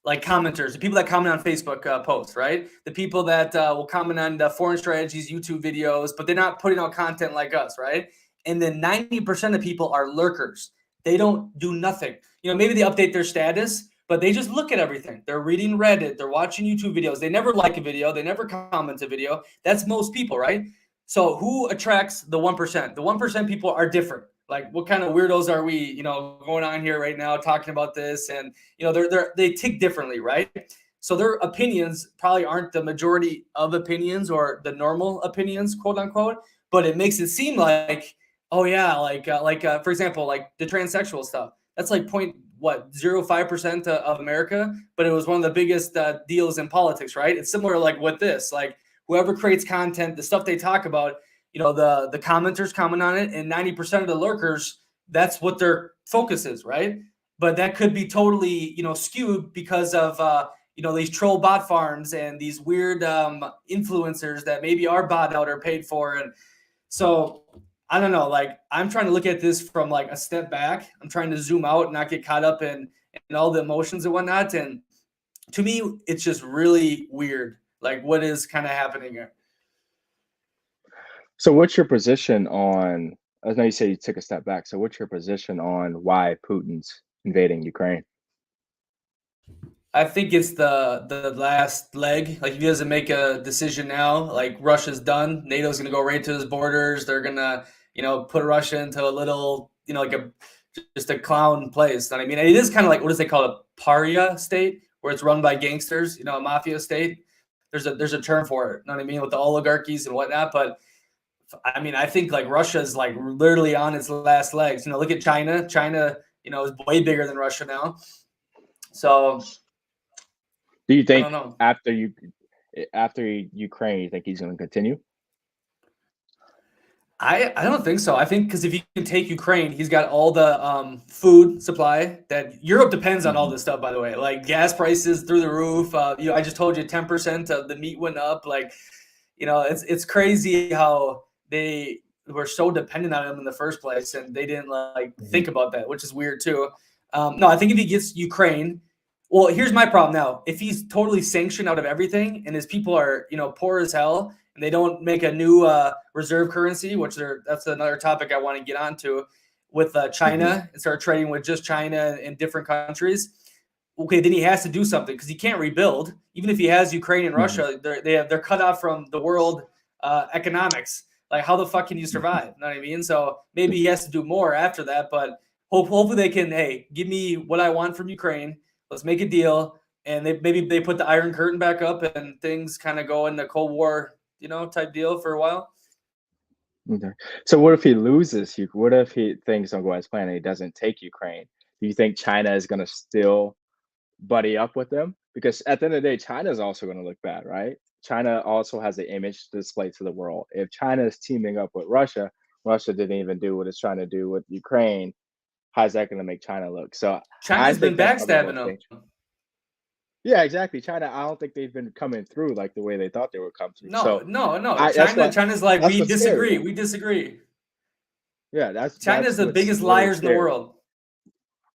like commenters, the people that comment on Facebook posts, right? The people that will comment on the foreign strategies YouTube videos, but they're not putting out content like us, right? And then 90% of people are lurkers. They don't do nothing. Maybe they update their status, but they just look at everything. They're reading Reddit. They're watching YouTube videos. They never like a video. They never comment a video. That's most people, right? So who attracts the 1%? The 1% people are different. Like, what kind of weirdos are we, going on here right now talking about this? And, they tick differently, right? So their opinions probably aren't the majority of opinions or the normal opinions, quote unquote, but it makes it seem like, oh yeah, like for example, like the transsexual stuff. That's like 0.05% of America, but it was one of the biggest deals in politics, right? It's similar like with this, like whoever creates content, the stuff they talk about, the commenters comment on it, and 90% of the lurkers, that's what their focus is, right? But that could be totally, skewed because of these troll bot farms and these weird influencers that maybe are bought out or paid for. And so I don't know, like I'm trying to look at this from like a step back. I'm trying to zoom out and not get caught up in all the emotions and whatnot. And to me, it's just really weird, like what is kind of happening here. So what's your position on, I know you say you took a step back. So what's your position on why Putin's invading Ukraine? I think it's the last leg. Like if he doesn't make a decision now, like Russia's done. NATO's gonna go right to his borders. They're gonna, put Russia into a little, like just a clown place. You know what I mean? And it is kind of like, what does they call it? A paria state, where it's run by gangsters, a mafia state. There's a term for it, you know what I mean, with the oligarchies and whatnot. But I mean, I think like Russia's like literally on its last legs. Look at China. China, is way bigger than Russia now. So do you I think don't know. after Ukraine, you think he's going to continue? I don't think so. I think because if you can take Ukraine, he's got all the food supply that Europe depends on all this stuff, by the way, like gas prices through the roof. I just told you 10% of the meat went up. Like, it's crazy how they were so dependent on him in the first place, and they didn't think about that, which is weird too. No, I think if he gets Ukraine, well, here's my problem now. If he's totally sanctioned out of everything and his people are, poor as hell, and they don't make a new reserve currency, that's another topic I want to get onto with China and start trading with just China and different countries. Okay, then he has to do something because he can't rebuild. Even if he has Ukraine and Russia, they're cut off from the world economics. Like, how the fuck can you survive? You know what I mean? So maybe he has to do more after that. But hopefully they can, hey, give me what I want from Ukraine. Let's make a deal. And maybe they put the Iron Curtain back up and things kind of go into Cold War, type deal for a while. Okay. So what if he loses? What if things don't go as planned and he doesn't take Ukraine? Do you think China is going to still buddy up with them? Because at the end of the day, China is also going to look bad, right? China also has an image to display to the world. If China is teaming up with Russia, Russia didn't even do what it's trying to do with Ukraine. How's that going to make China look? So China's been backstabbing them. Yeah, exactly. China, I don't think they've been coming through like the way they thought they would come through. No. China's like, we disagree. Scary. We disagree. Yeah, China's the biggest liars in the world.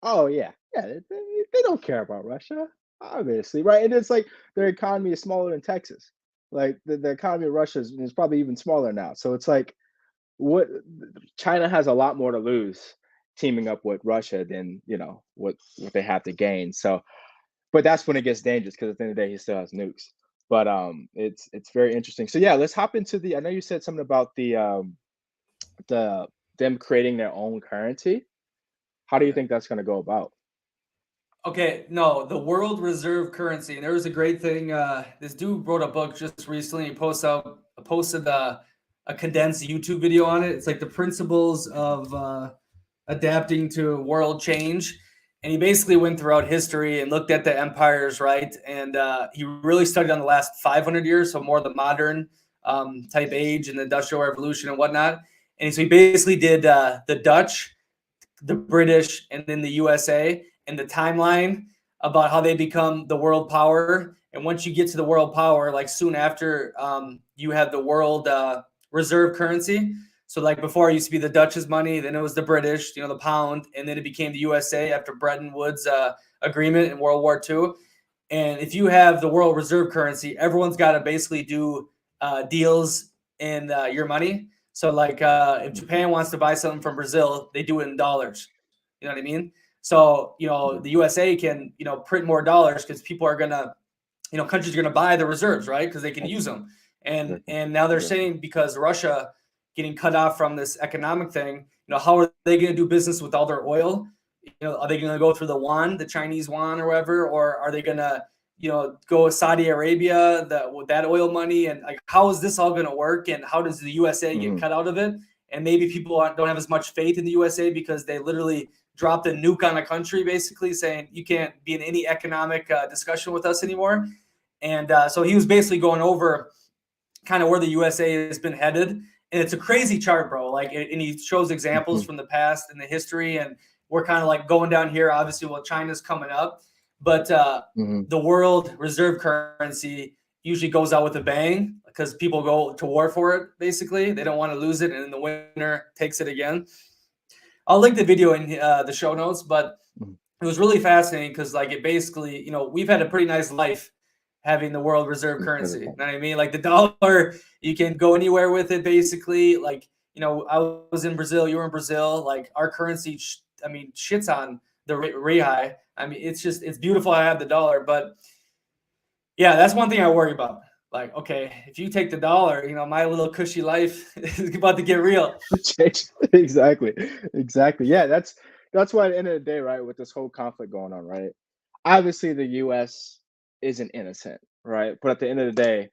Oh yeah, they don't care about Russia, obviously, right? And it's like their economy is smaller than Texas. Like the economy of Russia is probably even smaller now. So it's like, what China has a lot more to lose teaming up with Russia than what they have to gain. So. But that's when it gets dangerous because at the end of the day, he still has nukes. But it's very interesting. So yeah, let's hop into I know you said something about them creating their own currency. How do you think that's going to go about? Okay, no, the world reserve currency. And there was a great thing. This dude wrote a book just recently. He posted a condensed YouTube video on it. It's like the principles of adapting to world change. And he basically went throughout history and looked at the empires, right? And he really studied on the last 500 years, so more the modern type age and the Industrial Revolution and whatnot. And so he basically did the Dutch, the British, and then the USA, and the timeline about how they become the world power. And once you get to the world power, like soon after, you have the world reserve currency. So like before it used to be the Dutch's money, then it was the British, the pound, and then it became the USA after Bretton Woods agreement in World War II. And if you have the world reserve currency, everyone's got to basically do deals in your money. So like if Japan wants to buy something from Brazil, they do it in dollars. You know what I mean? So, the USA can, print more dollars because people are going to, countries are going to buy the reserves, right? Because they can use them. And now they're saying because Russia getting cut off from this economic thing, how are they going to do business with all their oil? Are they going to go through the yuan, the Chinese yuan or whatever? Or are they going to, go with Saudi Arabia with that oil money? And like, how is this all going to work? And how does the USA get cut out of it? And maybe people don't have as much faith in the USA because they literally dropped a nuke on a country, basically saying you can't be in any economic discussion with us anymore. And so he was basically going over kind of where the USA has been headed. And it's a crazy chart, bro. Like, and he shows examples from the past and the history. And we're kind of like going down here, obviously, while China's coming up. But the world reserve currency usually goes out with a bang because people go to war for it, basically. They don't want to lose it. And then the winner takes it again. I'll link the video in the show notes, but it was really fascinating because, like, it basically, we've had a pretty nice life having the world reserve currency. You know what I mean? Like the dollar, you can go anywhere with it, basically. Like, I was in Brazil, you were in Brazil. Like, our currency, shits on the real. I mean, it's beautiful I have the dollar, but yeah, that's one thing I worry about. Like, okay, if you take the dollar, my little cushy life is about to get real. Exactly. Yeah, that's why at the end of the day, right, with this whole conflict going on, right? Obviously, the U.S. isn't innocent, right? But at the end of the day,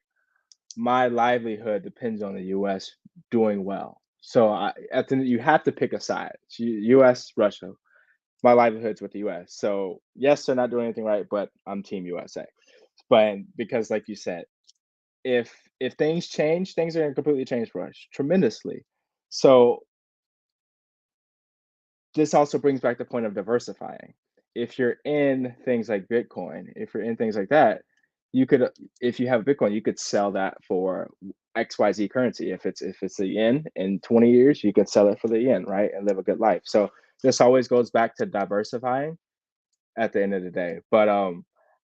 my livelihood depends on the U.S. doing well. So you have to pick a side. U.S., Russia. My livelihood's with the U.S. So yes, they're not doing anything right, but I'm Team USA. But because, like you said, if things change, things are going to completely change for us tremendously. So this also brings back the point of diversifying. If you're in things like Bitcoin, if you're in things like that, you could, if you have Bitcoin, you could sell that for XYZ currency. If it's the yen in 20 years, you could sell it for the yen, right? And live a good life. So this always goes back to diversifying at the end of the day. But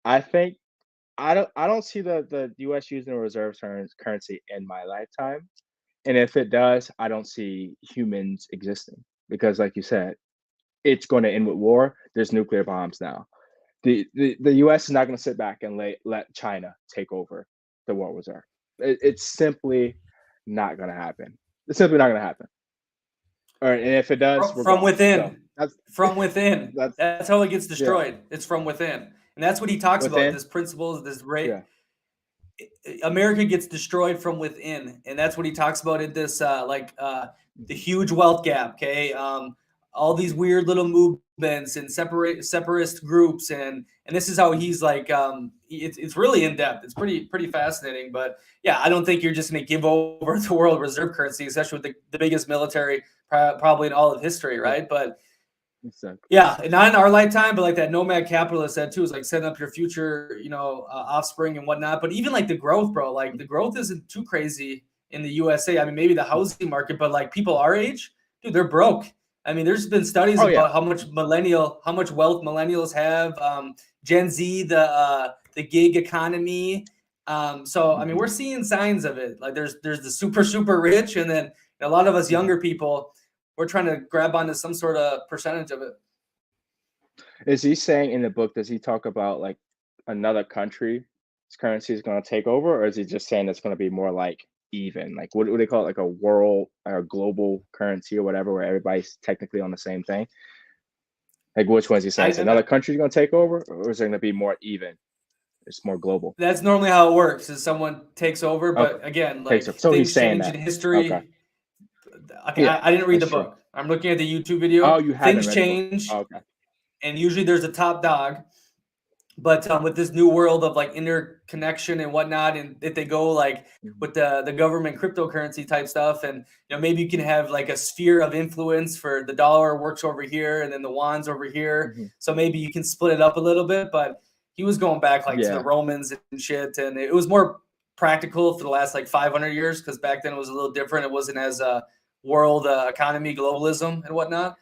I think I don't see the US using a reserve currency in my lifetime. And if it does, I don't see humans existing because, like you said, it's going to end with war. There's nuclear bombs now. The U.S. is not going to sit back and let China take over the world reserve. It's simply not going to happen. It's simply not going to happen. All right, and if it does, we're From gone. within. So that's From within. That's how it gets destroyed. Yeah. It's from within. And that's what he talks about, this principles, this rate. America gets destroyed from within, and that's what he talks about in this the huge wealth gap. Okay, all these weird little movements and separatist groups, and this is how he's like. It's really in depth. It's pretty fascinating. But yeah, I don't think you're just going to give over the world reserve currency, especially with the biggest military probably in all of history, right? But exactly. yeah, and not in our lifetime, but like that nomad capitalist said too, is like setting up your future, offspring and whatnot. But even like the growth, bro, like the growth isn't too crazy in the USA. I mean, maybe the housing market, but like people our age, dude, they're broke. I mean, there's been studies about how much wealth millennials have. Gen Z, the gig economy. So I mean, we're seeing signs of it. Like there's the super rich, and then a lot of us younger people, we're trying to grab onto some sort of percentage of it. Is he saying in the book, does he talk about like another country's currency is going to take over, or is he just saying it's going to be more like even? Like what do they call it? Like a world or a global currency or whatever, where everybody's technically on the same thing? Like which one's he saying? Is another country's going to take over, or is it going to be more even? It's more global. That's normally how it works, is someone takes over. But again, like things change in history. Okay, I didn't read the book. I'm looking at the YouTube video. Oh, you haven't things read change. The book. Oh, okay. And usually there's a top dog. But with this new world of like interconnection and whatnot, and if they go like with the government cryptocurrency type stuff, and maybe you can have like a sphere of influence for the dollar works over here and then the wands over here. So maybe you can split it up a little bit. But he was going back like to the Romans and shit, and it was more practical for the last like 500 years because back then it was a little different. It wasn't as world economy, globalism, and whatnot.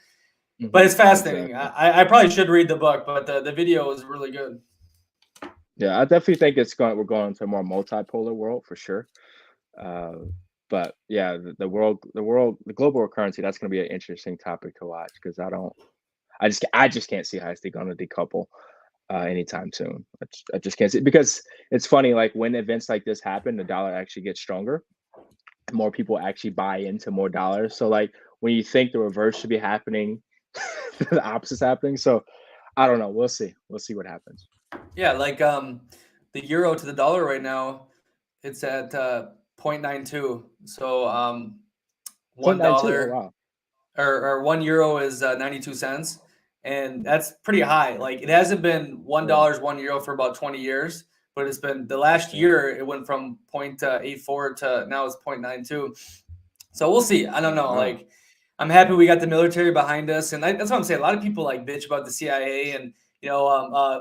But it's fascinating. Exactly. I probably should read the book, but the video is really good. Yeah, I definitely think we're going into a more multipolar world for sure. But yeah, the global currency, that's going to be an interesting topic to watch because I just can't see how it's going to decouple anytime soon. I just can't see, because it's funny, like when events like this happen, the dollar actually gets stronger. More people actually buy into more dollars. So like when you think the reverse should be happening, the opposite's happening. So I don't know. We'll see what happens. Yeah, like the euro to the dollar right now, it's at 0.92. So $1 oh, wow. or €1 is 92 cents. and that's pretty high. Like it hasn't been $1, €1 for about 20 years, but it's been the last year it went from 0.84 to now it's 0.92. So we'll see. I don't know. Like I'm happy we got the military behind us, and that's what I'm saying. A lot of people like bitch about the CIA and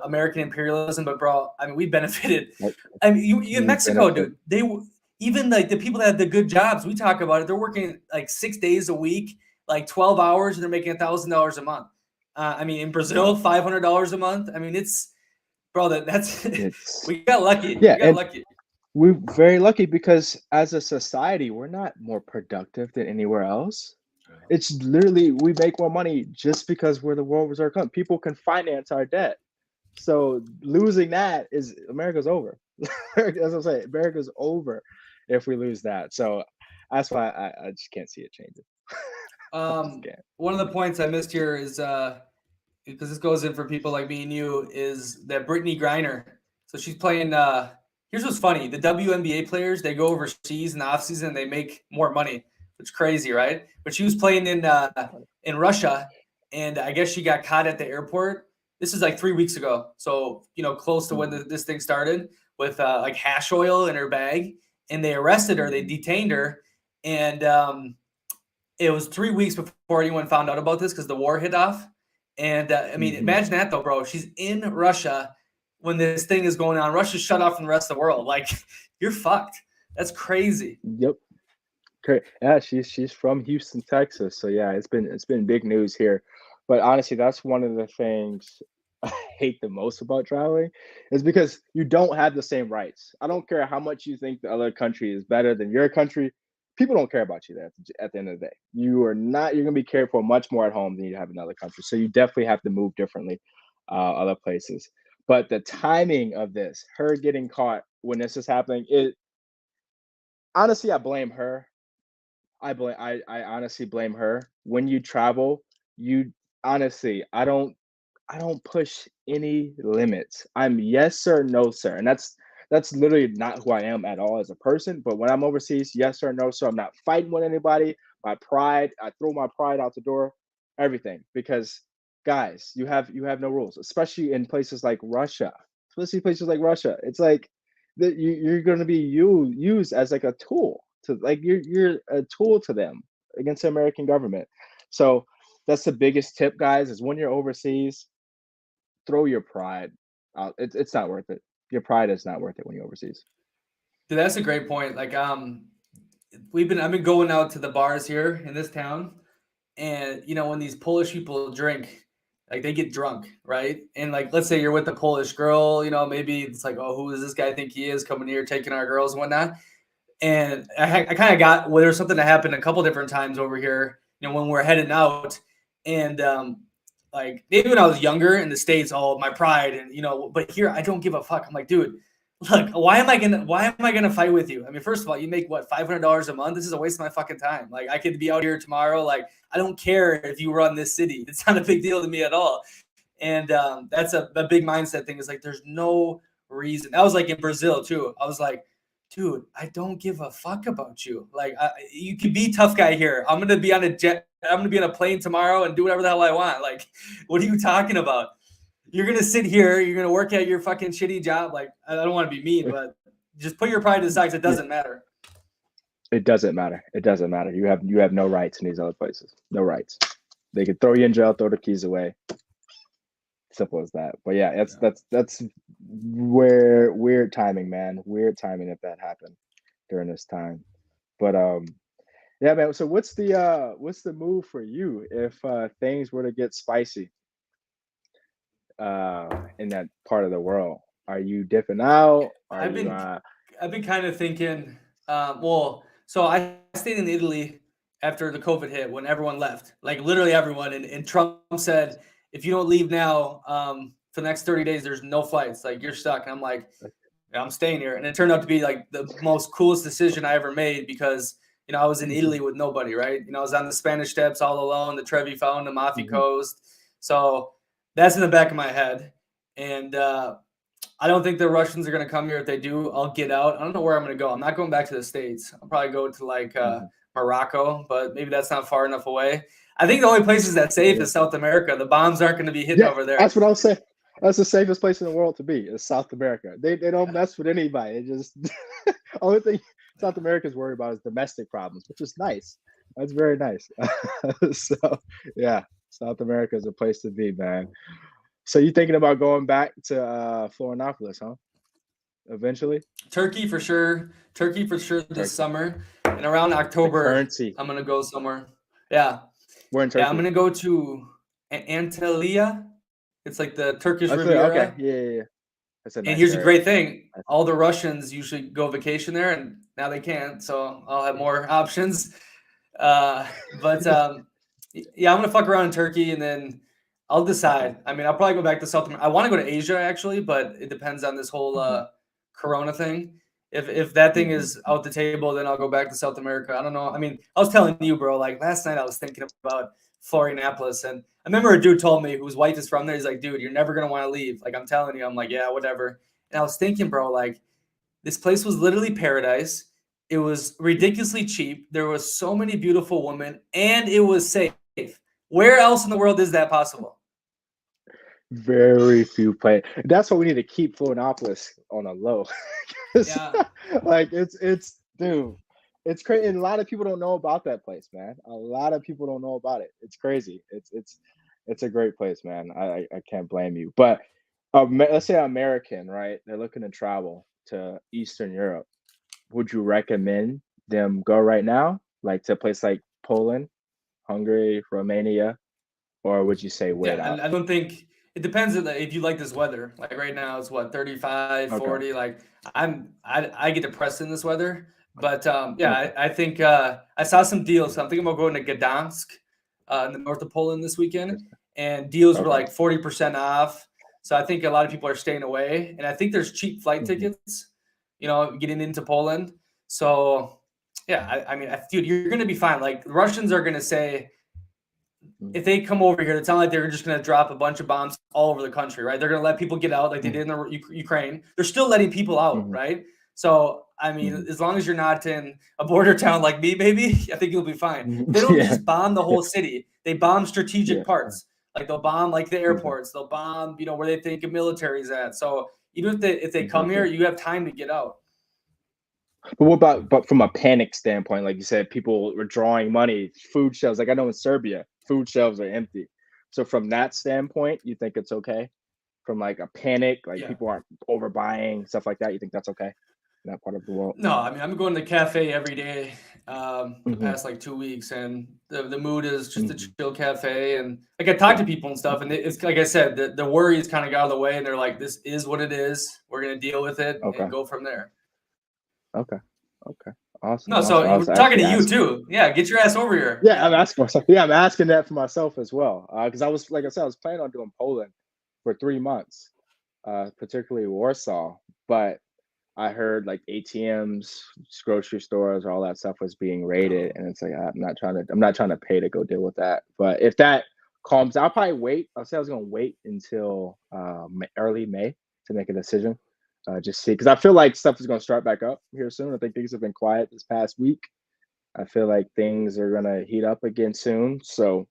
American imperialism, but bro, I mean we benefited. I mean you in Mexico, dude. They even like the people that have the good jobs. We talk about it. They're working like 6 days a week, like 12 hours, and they're making $1,000 a month. I mean, in Brazil, $500 a month. I mean, it's bro. That's we got lucky. Yeah, we got lucky. We're very lucky because as a society, we're not more productive than anywhere else. It's literally we make more money just because we're the world reserve country. People can finance our debt. So losing that is America's over. As I'm saying, America's over if we lose that. So that's why I just can't see it changing. One of the points I missed here is because this goes in for people like me and you is that Brittany Griner. So she's playing. Here's what's funny: the WNBA players, they go overseas in the offseason and they make more money. It's crazy, right? But she was playing in Russia, and I guess she got caught at the airport. This is like 3 weeks ago, so close to when this thing started, with like hash oil in her bag, and they arrested her. They detained her, and it was 3 weeks before anyone found out about this because the war hit off. And I mean, imagine that though, bro. She's in Russia when this thing is going on. Russia's shut off from the rest of the world. Like, you're fucked. That's crazy. Yep. Great. Yeah, she's from Houston, Texas. So yeah, it's been big news here. But honestly, that's one of the things I hate the most about traveling is because you don't have the same rights. I don't care how much you think the other country is better than your country. People don't care about you there at the end of the day. You're gonna be cared for much more at home than you have in other countries. So you definitely have to move differently other places. But the timing of this, her getting caught when this is happening, honestly, I blame her. I honestly blame her. When you travel, you honestly, I don't push any limits. I'm yes sir, no sir, and that's literally not who I am at all as a person. But when I'm overseas, yes sir, no sir. I'm not fighting with anybody. My pride, I throw my pride out the door. Everything, because guys, you have no rules, especially in places like Russia. It's like that you're going to be used as like a tool to like you're a tool to them against the American government. So that's the biggest tip, guys, is when you're overseas, throw your pride out. It's not worth it. Your pride is not worth it when you're overseas. Dude, that's a great point. Like, I've been going out to the bars here in this town, and when these Polish people drink, like they get drunk, right? And like, let's say you're with a Polish girl, maybe it's like, oh, who does this guy think he is coming here taking our girls and whatnot? And I kind of got there's something that happened a couple different times over here, when we're heading out, and like maybe when I was younger in the States, all my pride and but here I don't give a fuck. I'm like, dude, look, why am I gonna fight with you? I mean, first of all, you make what, $500 a month? This is a waste of my fucking time. Like, I could be out here tomorrow. Like, I don't care if you run this city. It's not a big deal to me at all. And that's a big mindset thing. Is like, there's no reason. That was like in Brazil too. I was like, dude, I don't give a fuck about you. Like, you could be tough guy here. I'm gonna be on a jet. I'm gonna be on a plane tomorrow and do whatever the hell I want. Like, what are you talking about? You're going to sit here. You're going to work at your fucking shitty job. Like, I don't want to be mean, but just put your pride to the side. It doesn't matter. It doesn't matter. It doesn't matter. You have no rights in these other places. No rights. They could throw you in jail, throw the keys away. Simple as that. But yeah, that's where weird timing, man. Weird timing if that happened during this time. But yeah, man. So what's the move for you if things were to get spicy in that part of the world? Are you dipping out? I've been kind of thinking. So I stayed in Italy after the COVID hit when everyone left, like literally everyone, and Trump said, if you don't leave now, for the next 30 days, there's no flights. Like, you're stuck. And I'm like, yeah, I'm staying here. And it turned out to be like the most coolest decision I ever made because I was in Italy with nobody, right? I was on the Spanish Steps all alone, the Trevi Fountain, the Amalfi Coast. So that's in the back of my head. And I don't think the Russians are going to come here. If they do, I'll get out. I don't know where I'm going to go. I'm not going back to the States. I'll probably go to like Morocco, but maybe that's not far enough away. I think the only places that's safe is South America. The bombs aren't going to be hitting over there. That's what I was saying. That's the safest place in the world to be is South America. They don't mess with anybody. It just only thing South America's worried about is domestic problems, which is nice. That's very nice. So yeah, South America is a place to be, man. So you thinking about going back to Florianopolis, huh? Eventually? Turkey for sure. Turkey for sure this summer. And around October, currency. I'm gonna go somewhere. Yeah. We're in Turkey. Yeah, I'm gonna go to Antalya. It's like the Turkish That's Riviera. Okay. Yeah. That's a nice And here's area. a great thing. All the Russians usually go vacation there, and now they can't. So I'll have more options. But yeah, I'm gonna fuck around in Turkey, and then I'll decide. I mean, I'll probably go back to South America. I want to go to Asia actually, but it depends on this whole Corona thing. If that thing is out the table, then I'll go back to South America. I don't know. I mean, I was telling you, bro. Like last night, I was thinking about Florianopolis, and I remember a dude told me whose wife is from there. He's like, dude, you're never gonna want to leave. Like I'm telling you, I'm like, yeah, whatever. And I was thinking, bro, like this place was literally paradise. It was ridiculously cheap. There was so many beautiful women, and it was safe. Where else in the world is that possible? Very few places. That's what we need to keep Florianopolis on a low. Yeah. Like it's dude, it's crazy. And a lot of people don't know about that place, man. A lot of people don't know about it. It's crazy. It's a great place, man. I can't blame you. But let's say American, right? They're looking to travel to Eastern Europe. Would you recommend them go right now, like to a place like Poland, Hungary, Romania, or would you say wait out? I don't think it depends if you like this weather. Like right now, it's what 35, 40. Like I get depressed in this weather. But yeah, I think I saw some deals. So I'm thinking about going to Gdansk in the north of Poland this weekend, and deals were like 40% off. So I think a lot of people are staying away, and I think there's cheap flight tickets. You know, getting into Poland. So yeah, I mean, dude, you're gonna be fine. Like the Russians are gonna say, if they come over here, it's not like they're just going to drop a bunch of bombs all over the country, right? They're going to let people get out like they did in the Ukraine. They're still letting people out, right? So, I mean, as long as you're not in a border town like me, baby, I think you'll be fine. They don't just bomb the whole city. They bomb strategic parts. Like they'll bomb like the airports. They'll bomb, you know, where they think a military's at. So even if they come here, you have time to get out. But what about, but from a panic standpoint, like you said, people were drawing money, food shelves. Like I know in Serbia, food shelves are empty. So from that standpoint, you think it's okay? From like a panic, like people aren't overbuying, stuff like that. You think that's okay in that part of the world? No, I mean, I'm going to the cafe every day the past like 2 weeks, and the mood is just a chill cafe. And like I talk to people and stuff, and it's like I said, the worries kind of got out of the way, and they're like, this is what it is. We're going to deal with it and go from there. Okay. Awesome. No, so we're talking to you too. Yeah, get your ass over here. Yeah, I'm asking myself. Yeah, I'm asking that for myself as well. Because I was, like I said, I was planning on doing Poland for 3 months, particularly Warsaw. But I heard like ATMs, grocery stores, all that stuff was being raided, and it's like I'm not trying to pay to go deal with that. But if that calms, I'll probably wait. I'll say I was gonna wait until early May to make a decision. Just see, because I feel like stuff is going to start back up here soon. I think things have been quiet this past week. I feel like things are going to heat up again soon. So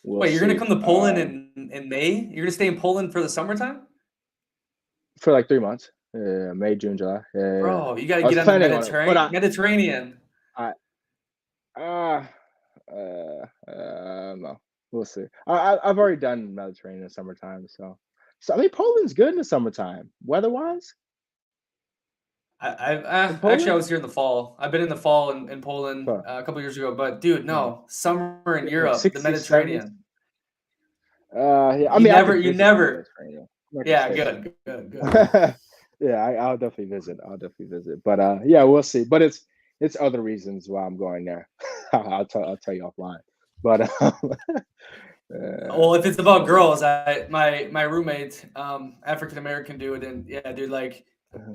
wait, you're going to come to Poland in May? You're going to stay in Poland for the summertime? For like 3 months. Yeah, May, June, July. Yeah, bro, you got to get on the Mediterranean. No, we'll see. I've already done Mediterranean in the summertime, so I mean Poland's good in the summertime, weather-wise. Actually, I was here in the fall. I've been in the fall in Poland a couple years ago, but dude, no, summer in Europe, 60, the Mediterranean. 70s. Yeah, I mean, you never. Yeah, good. Yeah, I'll definitely visit. But yeah, we'll see. But it's other reasons why I'm going there. I'll tell you offline. But well, if it's about girls, my roommate, African American dude, and yeah, dude, like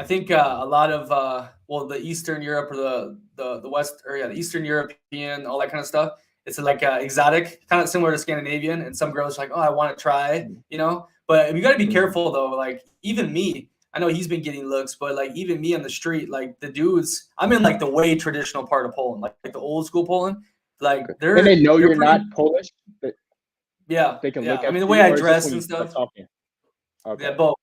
I think a lot of the Eastern Europe or the West, or the Eastern European, all that kind of stuff. It's like exotic, kind of similar to Scandinavian, and some girls are like, oh, I want to try, you know. But you got to be careful though. Like even me, I know he's been getting looks, but like even me on the street, like the dudes, I'm in like the way traditional part of Poland, like the old school Poland. Like And they know they're you're pretty. not Polish. Yeah, They can yeah. look I at mean, the way you, I or is this dress when you and start stuff. talking? Yeah, Okay. both.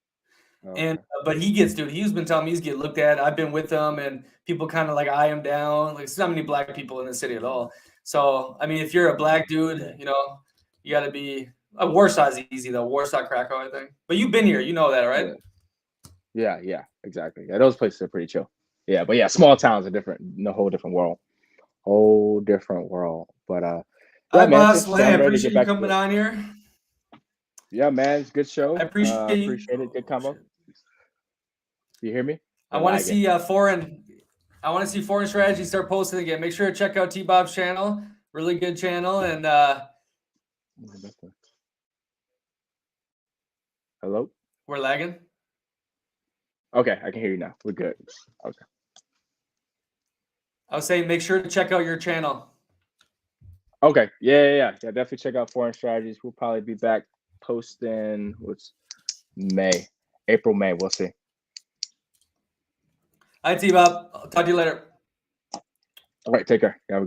And Okay. but he's been telling me he's getting looked at. I've been with him, and people kind of like eye him down. Like, there's not many black people in the city at all. So I mean, if you're a black dude, Okay. you know, you got to be. Warsaw's easy though. Warsaw, Krakow, I think. But you've been here, you know that, right? Yeah, exactly. Yeah, those places are pretty chill. Yeah, but yeah, small towns are different, a whole different world. Whole different world. But All yeah, right, man, boss. just Well, hey, I I'm ready to get appreciate you back to coming it. on here. Yeah, man, it's a good I show. appreciate you. Appreciate it. Good Oh, combo. shit. You hear me? I You're want to lagging. see foreign. I want to see foreign strategy start posting again. Make sure to check out T Bob's channel. Really good channel. And Hello? we're lagging. Okay, I can hear you now. We're good. Okay. I was saying, make sure to check out your channel. Okay. Yeah. Definitely check out Foreign Strategies. We'll probably be back posting April, May. We'll see. Hi, T Bob. I'll talk to you later. All right, take care. Have a